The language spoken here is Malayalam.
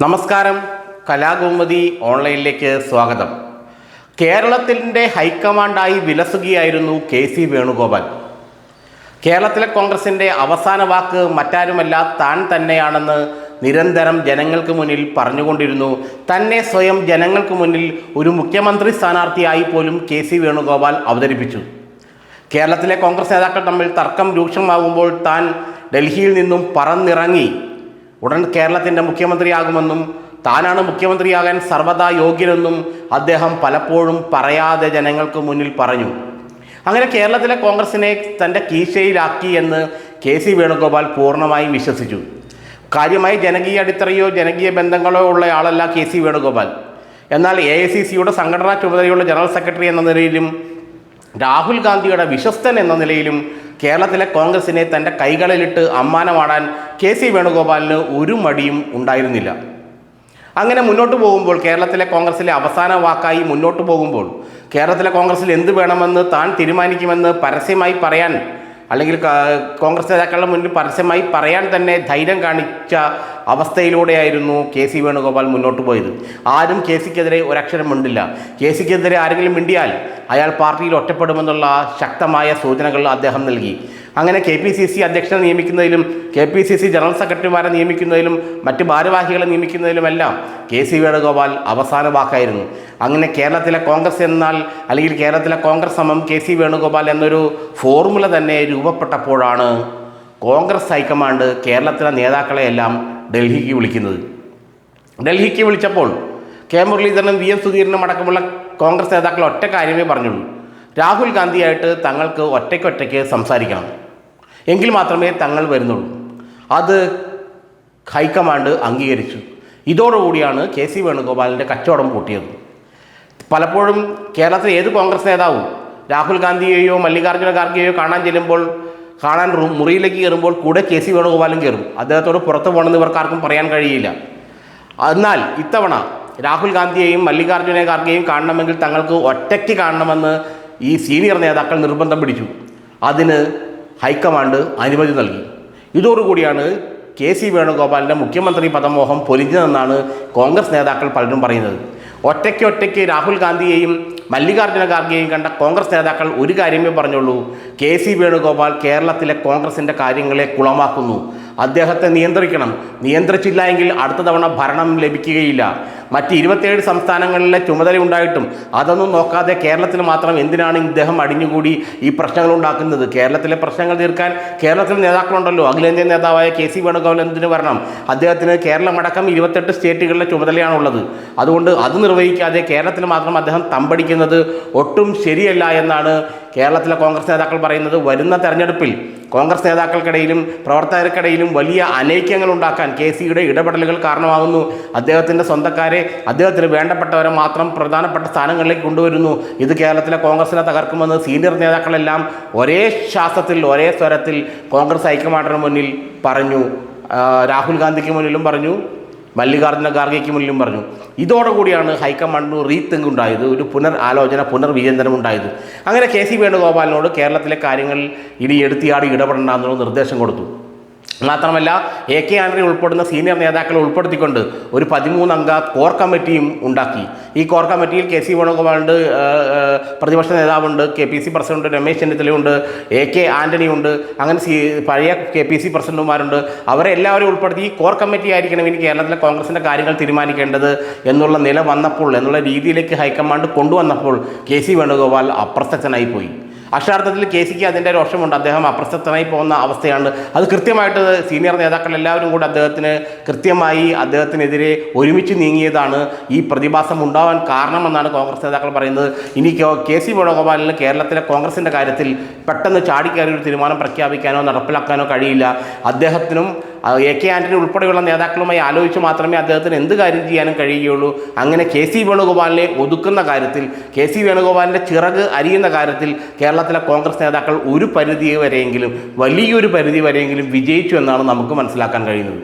നമസ്കാരം. കലാകൗമുദി ഓൺലൈനിലേക്ക് സ്വാഗതം. കേരളത്തിൻ്റെ ഹൈക്കമാൻഡായി വിലസുകയായിരുന്നു കെ.സി. വേണുഗോപാൽ. കേരളത്തിലെ കോൺഗ്രസിൻ്റെ അവസാന വാക്ക് മറ്റാരുമല്ല താൻ തന്നെയാണെന്ന് നിരന്തരം ജനങ്ങൾക്ക് മുന്നിൽ പറഞ്ഞുകൊണ്ടിരുന്നു. തന്നെ സ്വയം ജനങ്ങൾക്ക് മുന്നിൽ ഒരു മുഖ്യമന്ത്രി സ്ഥാനാർത്ഥിയായി പോലും കെ.സി. വേണുഗോപാൽ അവതരിപ്പിച്ചു. കേരളത്തിലെ കോൺഗ്രസ് നേതാക്കൾ തമ്മിൽ തർക്കം രൂക്ഷമാകുമ്പോൾ താൻ ഡൽഹിയിൽ നിന്നും പറന്നിറങ്ങി ഉടൻ കേരളത്തിൻ്റെ മുഖ്യമന്ത്രിയാകുമെന്നും താനാണ് മുഖ്യമന്ത്രിയാകാൻ സർവ്വതാ യോഗ്യനെന്നും അദ്ദേഹം പലപ്പോഴും പറയാതെ ജനങ്ങൾക്ക് മുന്നിൽ പറഞ്ഞു. അങ്ങനെ കേരളത്തിലെ കോൺഗ്രസിനെ തൻ്റെ കീശയിലാക്കി എന്ന് കെ.സി. വേണുഗോപാൽ പൂർണ്ണമായി വിശ്വസിച്ചു. കാര്യമായി ജനകീയ അടിത്തറയോ ജനകീയ ബന്ധങ്ങളോ ഉള്ള ആളല്ല കെ.സി. വേണുഗോപാൽ. എന്നാൽ AICCയുടെ സംഘടനാ ചുമതലയുള്ള ജനറൽ സെക്രട്ടറി എന്ന നിലയിലും രാഹുൽ ഗാന്ധിയുടെ വിശ്വസ്തൻ എന്ന നിലയിലും കേരളത്തിലെ കോൺഗ്രസിനെ തൻ്റെ കൈകളിലിട്ട് അമ്മാനമാടാൻ കെ.സി. വേണുഗോപാലിന് ഒരു മടിയും ഉണ്ടായിരുന്നില്ല. അങ്ങനെ മുന്നോട്ട് പോകുമ്പോൾ, കേരളത്തിലെ കോൺഗ്രസിലെ അവസാന വാക്കായി മുന്നോട്ട് പോകുമ്പോൾ, കേരളത്തിലെ കോൺഗ്രസിൽ എന്ത് വേണമെന്ന് താൻ തീരുമാനിക്കുമെന്ന് പരസ്യമായി പറയാൻ, അല്ലെങ്കിൽ കോൺഗ്രസ് നേതാക്കളുടെ മുന്നിൽ പരസ്യമായി പറയാൻ തന്നെ ധൈര്യം കാണിച്ച അവസ്ഥയിലൂടെയായിരുന്നു കെ.സി. വേണുഗോപാൽ മുന്നോട്ട് പോയത്. ആരും കെ.സിക്കെതിരെ ഒരക്ഷരം മിണ്ടില്ല. കെ.സിക്കെതിരെ ആരെങ്കിലും മിണ്ടിയാൽ അയാൾ പാർട്ടിയിൽ ഒറ്റപ്പെടുമെന്നുള്ള ശക്തമായ സൂചനകൾ അദ്ദേഹം നൽകി. അങ്ങനെ KPCC അധ്യക്ഷനെ നിയമിക്കുന്നതിലും KPCC ജനറൽ സെക്രട്ടറിമാരെ നിയമിക്കുന്നതിലും മറ്റ് ഭാരവാഹികളെ നിയമിക്കുന്നതിലുമെല്ലാം കെ.സി. വേണുഗോപാൽ അവസാന വാക്കായിരുന്നു. അങ്ങനെ കേരളത്തിലെ കോൺഗ്രസ് എന്നാൽ, അല്ലെങ്കിൽ കേരളത്തിലെ കോൺഗ്രസ് സമം കെ.സി. വേണുഗോപാൽ എന്നൊരു ഫോർമുല തന്നെ രൂപപ്പെട്ടപ്പോഴാണ് കോൺഗ്രസ് ഹൈക്കമാൻഡ് കേരളത്തിലെ നേതാക്കളെയെല്ലാം ഡൽഹിക്ക് വിളിക്കുന്നത്. ഡൽഹിക്ക് വിളിച്ചപ്പോൾ കെ. മുരളീധരനും VM സുധീരനും അടക്കമുള്ള കോൺഗ്രസ് നേതാക്കൾ ഒറ്റ കാര്യമേ പറഞ്ഞുള്ളൂ: രാഹുൽ ഗാന്ധിയായിട്ട് തങ്ങൾക്ക് ഒറ്റയ്ക്കൊറ്റയ്ക്ക് സംസാരിക്കണം, എങ്കിൽ മാത്രമേ തങ്ങൾ വരുന്നുള്ളൂ. അത് ഹൈക്കമാൻഡ് അംഗീകരിച്ചു. ഇതോടുകൂടിയാണ് കെ.സി. വേണുഗോപാലിൻ്റെ കച്ചവടം പൂട്ടിയത്. പലപ്പോഴും കേരളത്തിലെ ഏത് കോൺഗ്രസ് നേതാവും രാഹുൽ ഗാന്ധിയെയോ മല്ലികാർജ്ജുന ഖാർഗെയോ കാണാൻ മുറിയിലേക്ക് കയറുമ്പോൾ കൂടെ കെ.സി. വേണുഗോപാലും കയറും. അദ്ദേഹത്തോട് പുറത്തു പോകണമെന്ന് ഇവർക്കാർക്കും പറയാൻ കഴിയില്ല. എന്നാൽ ഇത്തവണ രാഹുൽ ഗാന്ധിയെയും മല്ലികാർജ്ജുന ഖാർഗെയും കാണണമെങ്കിൽ തങ്ങൾക്ക് ഒറ്റയ്ക്ക് കാണണമെന്ന് ഈ സീനിയർ നേതാക്കൾ നിർബന്ധം പിടിച്ചു. അതിന് ഹൈക്കമാൻഡ് അനുമതി നൽകി. ഇതോടുകൂടിയാണ് കെ.സി. വേണുഗോപാലിൻ്റെ മുഖ്യമന്ത്രി പദമോഹം പൊലിഞ്ഞതെന്നാണ് കോൺഗ്രസ് നേതാക്കൾ പലരും പറയുന്നത്. ഒറ്റയ്ക്ക് രാഹുൽ ഗാന്ധിയെയും മല്ലികാർജ്ജുന ഖാർഗെയും കണ്ട കോൺഗ്രസ് നേതാക്കൾ ഒരു കാര്യമേ പറഞ്ഞുള്ളൂ: കെ.സി. വേണുഗോപാൽ കേരളത്തിലെ കോൺഗ്രസിൻ്റെ കാര്യങ്ങളെ കുളമാക്കുന്നു, അദ്ദേഹത്തെ നിയന്ത്രിക്കണം, നിയന്ത്രിച്ചില്ല എങ്കിൽ അടുത്ത തവണ ഭരണം ലഭിക്കുകയില്ല. മറ്റ് 27 സംസ്ഥാനങ്ങളിലെ ചുമതലയുണ്ടായിട്ടും അതൊന്നും നോക്കാതെ കേരളത്തിൽ മാത്രം എന്തിനാണ് ഇദ്ദേഹം അടിഞ്ഞുകൂടി ഈ പ്രശ്നങ്ങൾ ഉണ്ടാക്കുന്നത്? കേരളത്തിലെ പ്രശ്നങ്ങൾ തീർക്കാൻ കേരളത്തിലെ നേതാക്കളുണ്ടല്ലോ. അഖിലേന്ത്യാ നേതാവായ കെ.സി. വേണുഗോപാൽ എന്തിനു വരണം? അദ്ദേഹത്തിന് കേരളമടക്കം 28 സ്റ്റേറ്റുകളിലെ ചുമതലയാണുള്ളത്. അതുകൊണ്ട് അത് നിർവഹിക്കാതെ കേരളത്തിൽ മാത്രം അദ്ദേഹം തമ്പടിക്കുന്നത് ഒട്ടും ശരിയല്ല എന്നാണ് കേരളത്തിലെ കോൺഗ്രസ് നേതാക്കൾ പറയുന്നത്. വരുന്ന തെരഞ്ഞെടുപ്പിൽ കോൺഗ്രസ് നേതാക്കൾക്കിടയിലും പ്രവർത്തകർക്കിടയിലും വലിയ അനൈക്യങ്ങൾ ഉണ്ടാക്കാൻ കെ.സിയുടെ ഇടപെടലുകൾ കാരണമാകുന്നു. അദ്ദേഹത്തിൻ്റെ സ്വന്തക്കാരെ, അദ്ദേഹത്തിന് വേണ്ടപ്പെട്ടവരെ മാത്രം പ്രധാനപ്പെട്ട സ്ഥാനങ്ങളിലേക്ക് കൊണ്ടുവരുന്നു. ഇത് കേരളത്തിലെ കോൺഗ്രസിനെ തകർക്കുമെന്ന് സീനിയർ നേതാക്കളെല്ലാം ഒരേ ശ്വാസത്തിൽ ഒരേ സ്വരത്തിൽ കോൺഗ്രസ് ഹൈക്കമാൻഡിന് മുന്നിൽ പറഞ്ഞു. രാഹുൽ ഗാന്ധിക്ക് മുന്നിലും പറഞ്ഞു, മല്ലികാർജ്ജുന ഖാർഗെക്ക് മുന്നിലും പറഞ്ഞു. ഇതോടുകൂടിയാണ് ഹൈക്കമാൻഡിന് റീതിങ്ക് ഉണ്ടായത്, ഒരു പുനർവിചിന്തനം ഉണ്ടായത്. അങ്ങനെ കെ.സി. വേണുഗോപാലിനോട് കേരളത്തിലെ കാര്യങ്ങൾ ഇനി എടുത്തിയാടി ഇടപെടണമെന്നുള്ള നിർദ്ദേശം കൊടുത്തു. മാത്രമല്ല AK ആന്റണി ഉൾപ്പെടുന്ന സീനിയർ നേതാക്കളെ ഉൾപ്പെടുത്തിക്കൊണ്ട് ഒരു 13 അംഗ കോർ കമ്മിറ്റിയും ഉണ്ടാക്കി. ഈ കോർ കമ്മിറ്റിയിൽ കെ.സി. വേണുഗോപാലുണ്ട്, പ്രതിപക്ഷ നേതാവുണ്ട്, KPC പ്രസിഡന്റ് രമേശ് ചെന്നിത്തലയുണ്ട്, AK ആന്റണിയുണ്ട്, അങ്ങനെ പഴയ KPC പ്രസിഡന്റുമാരുണ്ട്. അവരെ എല്ലാവരും ഉൾപ്പെടുത്തി ഈ കോർ കമ്മിറ്റി ആയിരിക്കണം ഇനി കേരളത്തിലെ കോൺഗ്രസിൻ്റെ കാര്യങ്ങൾ തീരുമാനിക്കേണ്ടത് എന്നുള്ള നില വന്നപ്പോൾ, എന്നുള്ള രീതിയിലേക്ക് ഹൈക്കമാൻഡ് കൊണ്ടുവന്നപ്പോൾ കെ.സി. വേണുഗോപാൽ അപ്രസക്തനായിപ്പോയി. അക്ഷരാർത്ഥത്തിൽ കെ.സിക്ക് അതിൻ്റെ രോഷമുണ്ട്. അദ്ദേഹം അപ്രസക്തനായി പോകുന്ന അവസ്ഥയാണ്. അത് കൃത്യമായിട്ട് സീനിയർ നേതാക്കൾ എല്ലാവരും കൂടെ അദ്ദേഹത്തിനെതിരെ ഒരുമിച്ച് നീങ്ങിയതാണ് ഈ പ്രതിഭാസം ഉണ്ടാവാൻ കാരണമെന്നാണ് കോൺഗ്രസ് നേതാക്കൾ പറയുന്നത്. ഇനി കെ.സി. വേണുഗോപാലിന് കേരളത്തിലെ കോൺഗ്രസിൻ്റെ കാര്യത്തിൽ പെട്ടെന്ന് ചാടിക്കയറി ഒരു തീരുമാനം പ്രഖ്യാപിക്കാനോ നടപ്പിലാക്കാനോ കഴിയില്ല. അദ്ദേഹത്തിനും AK ആന്റണി ഉൾപ്പെടെയുള്ള നേതാക്കളുമായി ആലോചിച്ച് മാത്രമേ അദ്ദേഹത്തിന് എന്ത് കാര്യം ചെയ്യാനും കഴിയുകയുള്ളൂ. അങ്ങനെ കെ.സി. വേണുഗോപാലിനെ ഒതുക്കുന്ന കാര്യത്തിൽ, കെ.സി. വേണുഗോപാലിൻ്റെ ചിറക് അരിയുന്ന കാര്യത്തിൽ കേരളത്തിലെ കോൺഗ്രസ് നേതാക്കൾ ഒരു പരിധി വരെയെങ്കിലും, വലിയൊരു പരിധി വരെയെങ്കിലും വിജയിച്ചു എന്നാണ് നമുക്ക് മനസ്സിലാക്കാൻ കഴിയുന്നത്.